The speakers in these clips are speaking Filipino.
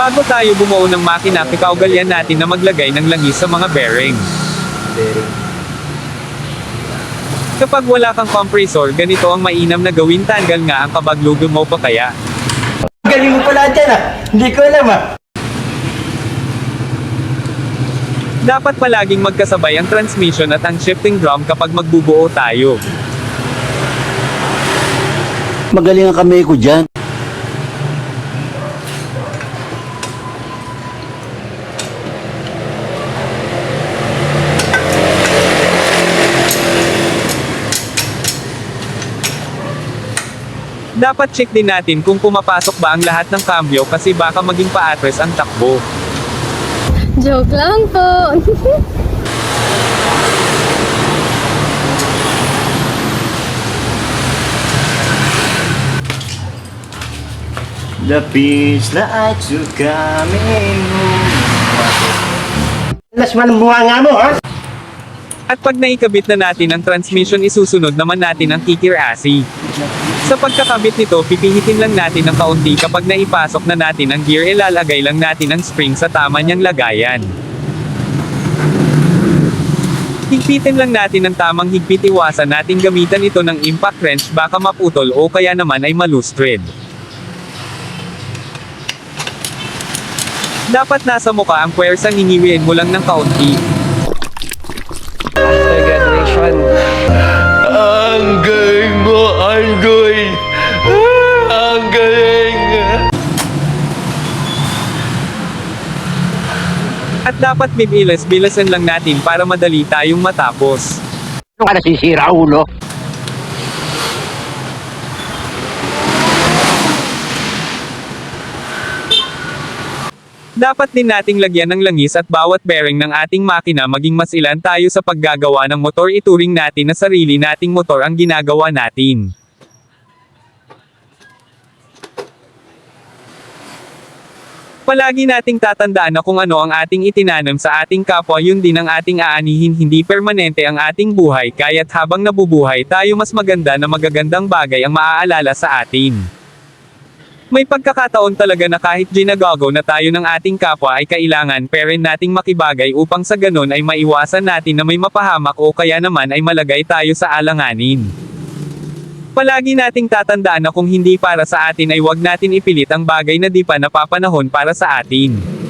Bago tayo bumuo ng makina, kikaugalian natin na maglagay ng langis sa mga bearing. Kapag wala kang compressor, ganito ang mainam na gawin, tanggal nga ang kabaglugo mo pa kaya. Galing mo pala dyan ah. Hindi ko alam ah. Dapat palaging magkasabay ang transmission at ang shifting drum kapag magbubuo tayo. Magaling ang kamay ko dyan. Dapat check din natin kung pumapasok ba ang lahat ng cambio kasi baka maging pa-atras ang takbo. Joke lang po. The peace that I took coming home. Las man bunga nga mo ha? At pag naikabit na natin ang transmission, isusunod naman natin ang kikirasi. Sa pagkakabit nito, pipihitin lang natin ng kaunti. Kapag naipasok na natin ang gear, ilalagay lang natin ang spring sa tama niyang lagayan. Higpitin lang natin ang tamang higpit, iwasan natin gamitan ito ng impact wrench, baka maputol o kaya naman ay malustred. Dapat nasa mukha ang puwersang, hiniwiin mo lang ng kaunti. After graduation, Ang galing mo, Andoy! Ang galing! At dapat bibilas-bilasan lang natin para madali tayong matapos. ano ka nasisira, ulo? Dapat din nating lagyan ng langis at bawat bearing ng ating makina, maging mas ilan tayo sa paggagawa ng motor, ituring natin na sarili nating motor ang ginagawa natin. Palagi nating tatandaan na kung ano ang ating itinanam sa ating kapwa, yun din ang ating aanihin. Hindi permanente ang ating buhay, kaya't habang nabubuhay tayo, mas maganda na magagandang bagay ang maaalala sa atin. May pagkakataon talaga na kahit ginagago na tayo ng ating kapwa, ay kailangan pa rin nating makibagay upang sa ganon ay maiwasan natin na may mapahamak o kaya naman ay malagay tayo sa alanganin. Palagi nating tatandaan na kung hindi para sa atin ay huwag natin ipilit ang bagay na di pa napapanahon para sa atin.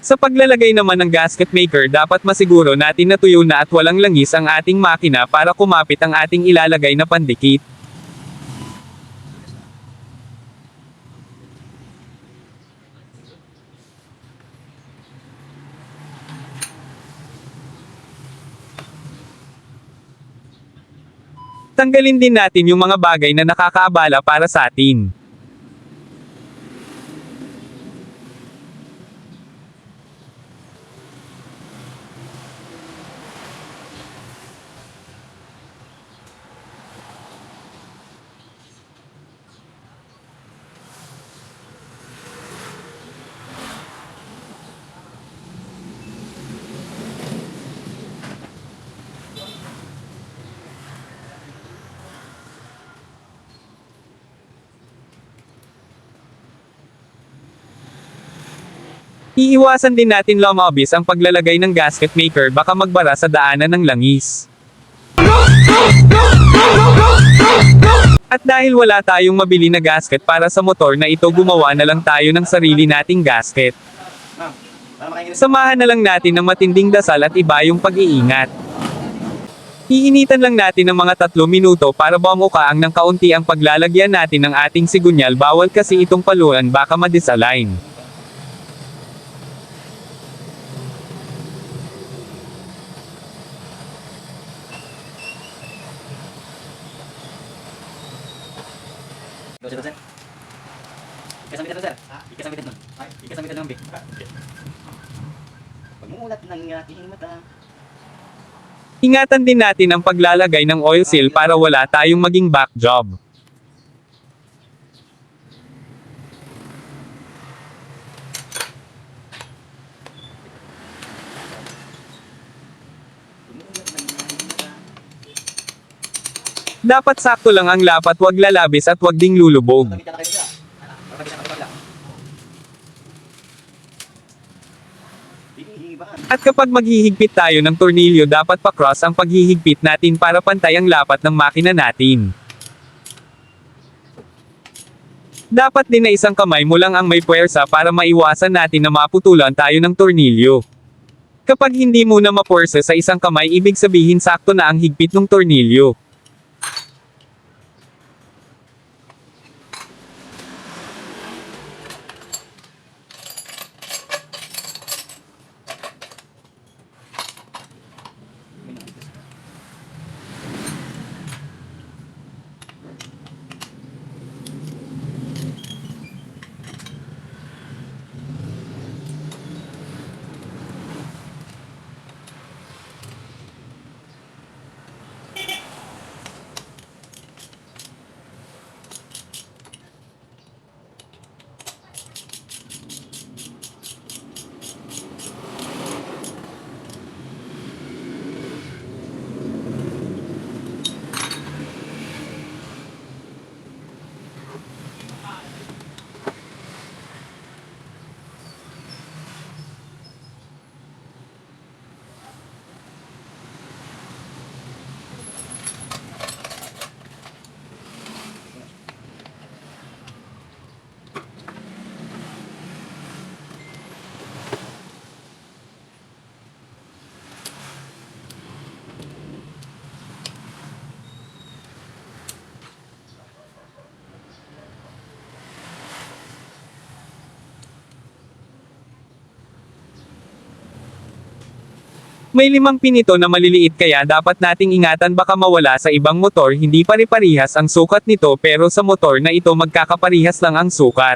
Sa paglalagay naman ng gasket maker, dapat masiguro natin na tuyo na at walang langis ang ating makina para kumapit ang ating ilalagay na pandikit. Tanggalin din natin yung mga bagay na nakakaabala para sa atin. Iiwasan din natin lumabis ang paglalagay ng gasket maker, baka magbara sa daanan ng langis. At dahil wala tayong mabili na gasket para sa motor na ito, gumawa na lang tayo ng sarili nating gasket. Samahan na lang natin ng matinding dasal at iba yung pag-iingat. Iinitan lang natin ng mga 3 minuto para bumukaang ng kaunti ang paglalagyan natin ng ating sigunyal, bawal kasi itong paluan, baka ma-disalign. Sir. Ikasambitan nun, sir. Ikasambitan nun. Ikasambitan nun, B. Pagmulat ng aking mata. Ingatan din natin ang paglalagay ng oil seal para wala tayong maging back job. Dapat sakto lang ang lapat, wag lalabis at wag ding lulubog. Pagkita na kayo sila. Pagkita na kayo sila. At kapag maghihigpit tayo ng tornilyo, dapat pa-cross ang paghihigpit natin para pantay ang lapat ng makina natin. Dapat din na isang kamay mo lang ang may puwersa para maiwasan natin na maputulan tayo ng tornilyo. Kapag hindi mo na mapuwersa sa isang kamay, ibig sabihin sakto na ang higpit ng tornilyo. May 5 pin ito na maliliit kaya dapat nating ingatan, baka mawala sa ibang motor. Hindi pare-parihas ang sukat nito pero sa motor na ito magkakaparihas lang ang sukat.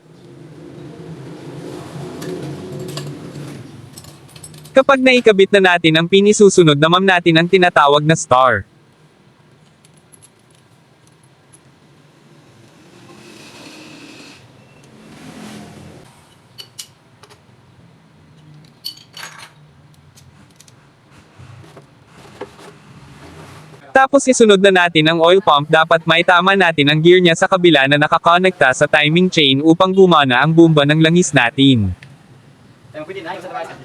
Kapag naikabit na natin ang pin, isusunod naman natin ang tinatawag na star. Tapos isunod na natin ang oil pump. Dapat may tama natin ang gear niya sa kabila na nakakonekta sa timing chain upang gumana ang bomba ng langis natin. Tayo pwede na, yung sa labas.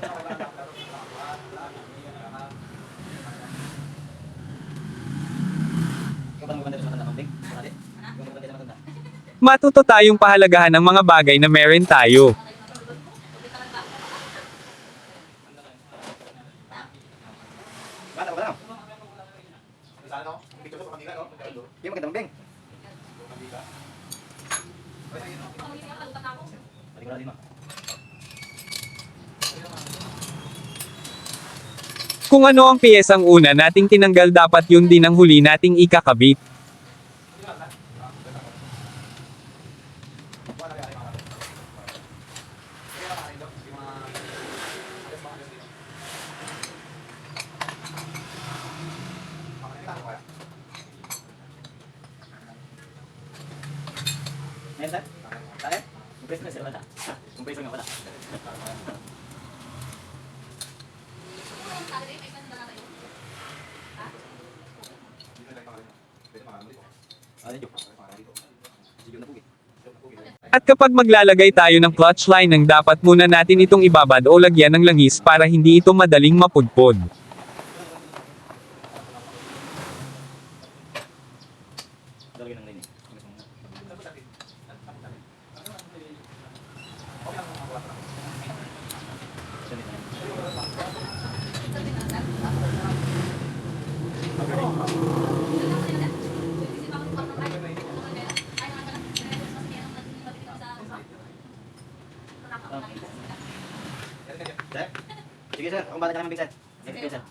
Ikaw ba nang maganda sa matanda, Mambing? Marali? Ikaw nang maganda sa matanda. Matuto tayong pahalagahan ng mga bagay na meron tayo. Bata, wala na. Yung maganda, Mambing. Balik mo na din, Ma. Kung ano ang piyesang una nating tinanggal, dapat yun din ang huli nating ikakabit. Ngayon, sir? Tayo? Compressor na, sir. Wala. Compressor nga, wala. At kapag maglalagay tayo ng clutch lining, dapat muna natin itong ibabad o lagyan ng langis para hindi ito madaling mapudpod. Dalagyan ng line eh. Sir? Sige sir, akong bala ka naman, sir. Sige sir.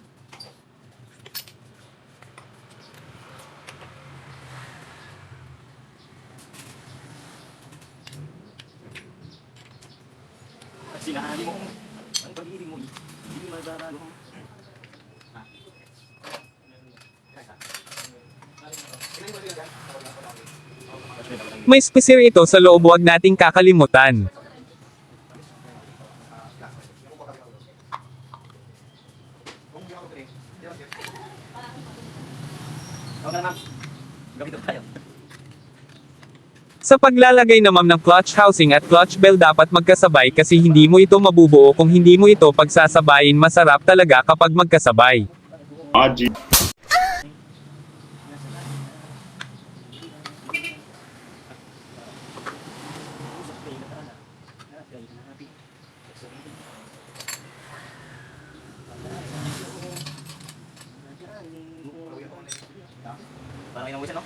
Sinahali mo kung ang pag-ibig mo, hindi magdadalo mo. May spacer ito sa loob, huwag nating kakalimutan. Okay na ma'am. Gamitin Sa paglalagay naman ng clutch housing at clutch bell dapat magkasabay kasi hindi mo ito mabubuo kung hindi mo ito pagsasabayin. Masarap talaga kapag magkasabay. Parang inawisan, no?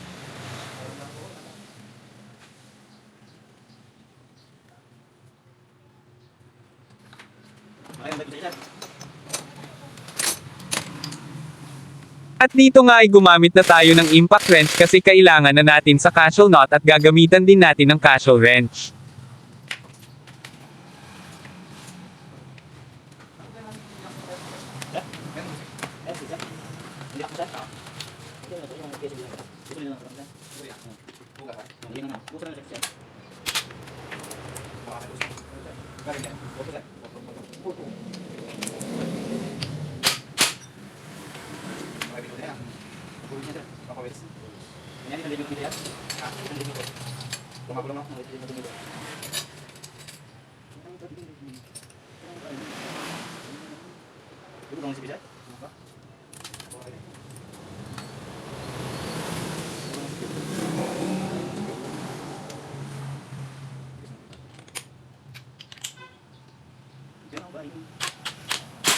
At dito nga ay gumamit na tayo ng impact wrench kasi kailangan na natin sa casual knot at gagamitan din natin ng casual wrench.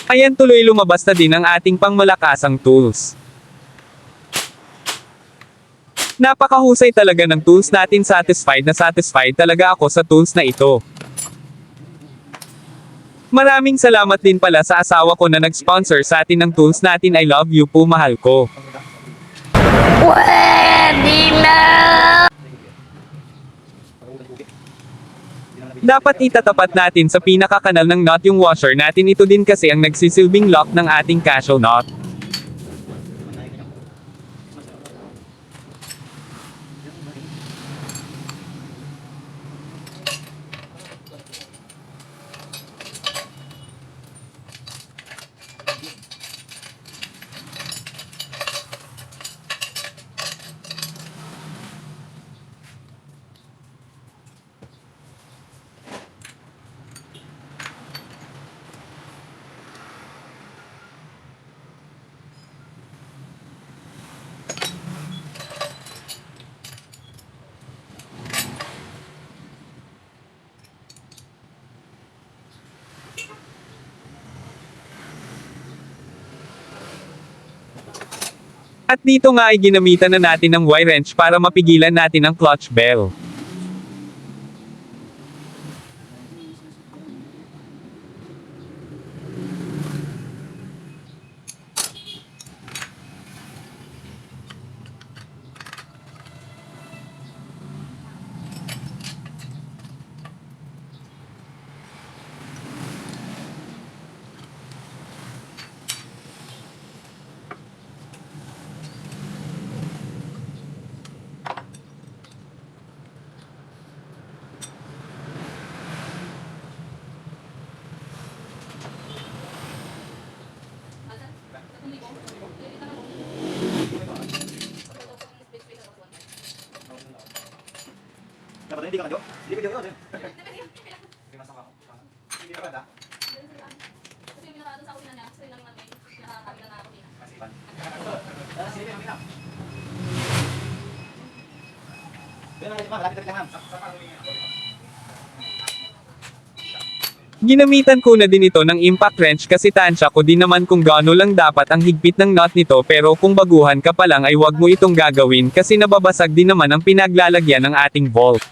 Ayan, tuloy lumabas na din ang ating pangmalakasang tools. Napakahusay talaga ng tools natin, satisfied talaga ako sa tools na ito. Maraming salamat din pala sa asawa ko na nag-sponsor sa atin ng tools natin. I love you po, mahal ko. Dapat itatapat natin sa pinakakanal ng knot yung washer natin. Ito din kasi ang nagsisilbing lock ng ating casual knot. At dito nga ay ginamitan na natin ng Y-wrench para mapigilan natin ang clutch bell. Dapat hindi ka kadyo? Hindi ka kadyo. Hindi masok ako. Hindi ka kada? Kasi yung pinaka sa una niya, kasi lang natin, nakakabila na ako din. Masipan. Sige, mamina. Pero malapit ka lang. Ginamitan ko na din ito ng impact wrench kasi tansya ko din naman kung gaano lang dapat ang higpit ng knot nito, pero kung baguhan ka pa lang ay wag mo itong gagawin kasi nababasag din naman ang pinaglalagyan ng ating bolt.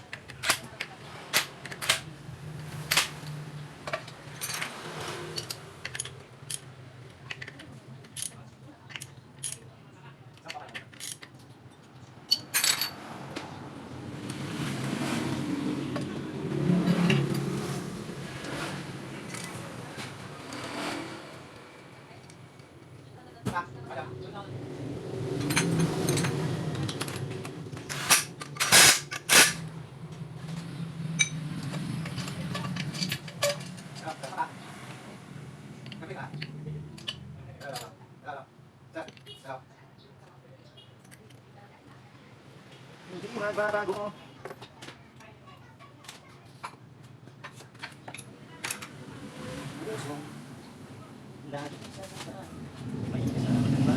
Hindi, magbabago ko. Lahat may isa ba?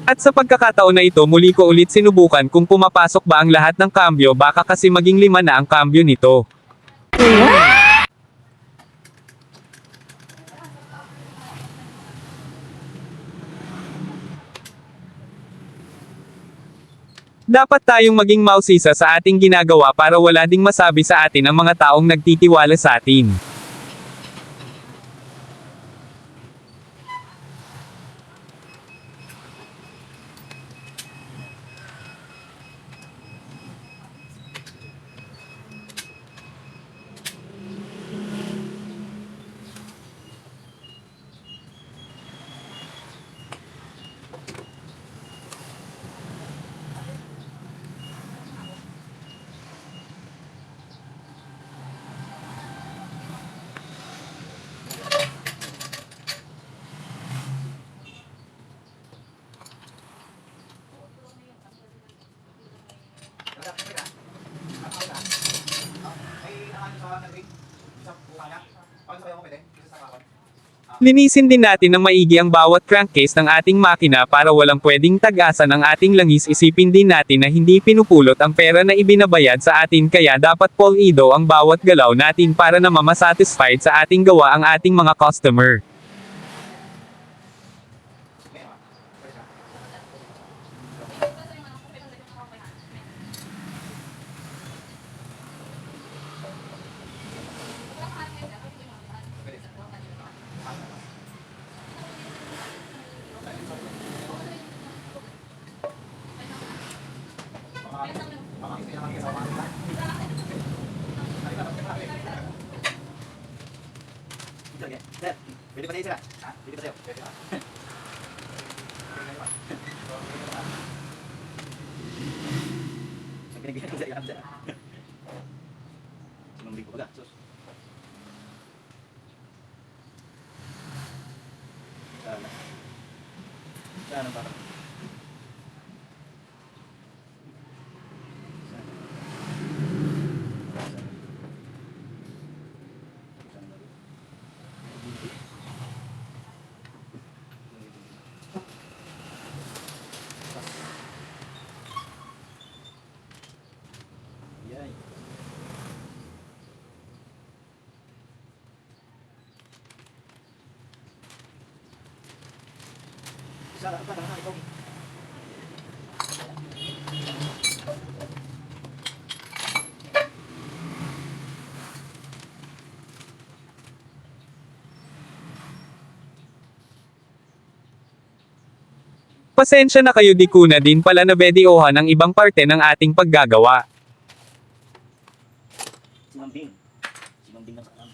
At sa pagkakataon na ito muli ko ulit sinubukan kung pumapasok ba ang lahat ng kambyo baka kasi maging 5 na ang kambyo nito. Dapat tayong maging mausisa sa ating ginagawa para wala ding masabi sa atin ang mga taong nagtitiwala sa atin. Linisin din natin ng maigi ang bawat crankcase ng ating makina para walang pwedeng tagasan ang ating langis. Isipin din natin na hindi pinupulot ang pera na ibinabayad sa atin kaya dapat pulido ang bawat galaw natin para na mamasatisfied sa ating gawa ang ating mga customer. Sir, pwede pa tayo sir? Ha? Pwede pa tayo? Pwede pa. Ang pinagbihan ko sa iyo, sir. Sinungbing ko pala, sus. Sana. Sana pa. Yay. Sana pa na ito. Pasensya na kayo, di ko na din pala nabediohan ang ibang parte ng ating paggagawa. Sinungbing. Sinungbing ng kalam.